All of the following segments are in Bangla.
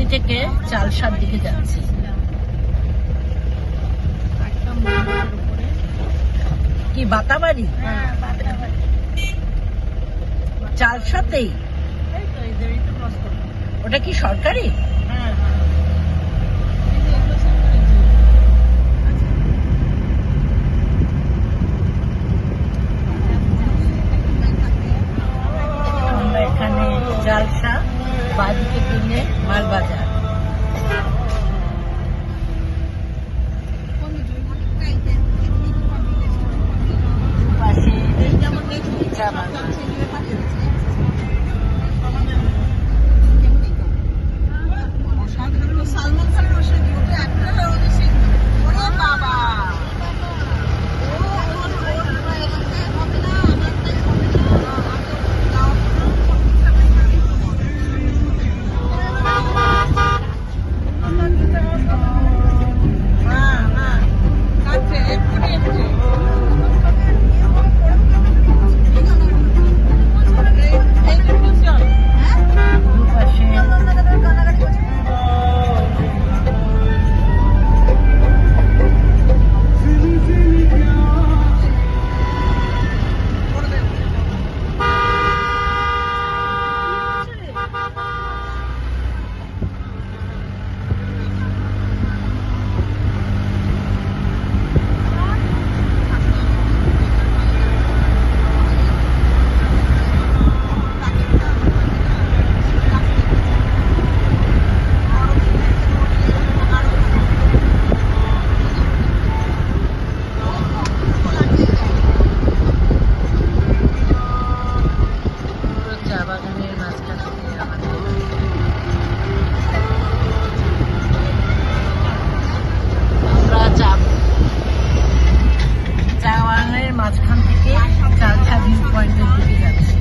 বাতাবাড়ি থেকে চালসার দিকে যাচ্ছি। কি বাতাবাড়ি? চালসাতেই? ওটা কি সরকারি? আমরা এখানে চালসা, বাদিকে কিনে মালবাজার। পাশে চা বাগান। সালমান খান বসে একটা বাবা মাঝখান থেকে চালসা ভিউ পয়েন্টের দিকে যাচ্ছি।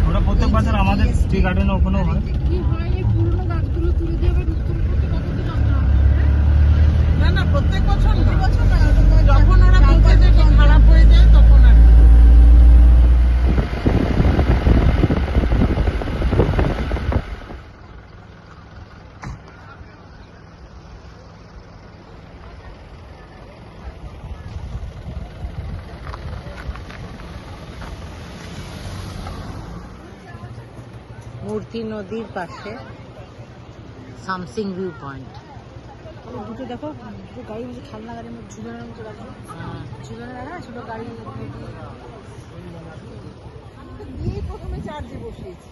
ওরা প্রত্যেক বছর আমাদের টি গার্ডেন ওখানেও হয়। না প্রত্যেক বছর যখন ওরা বলছে যে খারাপ হয়ে যায় তখন আর মূর্তি নদীর পাশে সামসিং ভিউ পয়েন্ট। দুটো দেখো, দুটো গাড়ি বুঝে খেলনা গাড়ির মধ্যে ঝুলানোর মতো লাগবে। ঝুলানো রাখা ছোট গাড়ি দিয়েই প্রথমে চার্জে বসিয়েছি।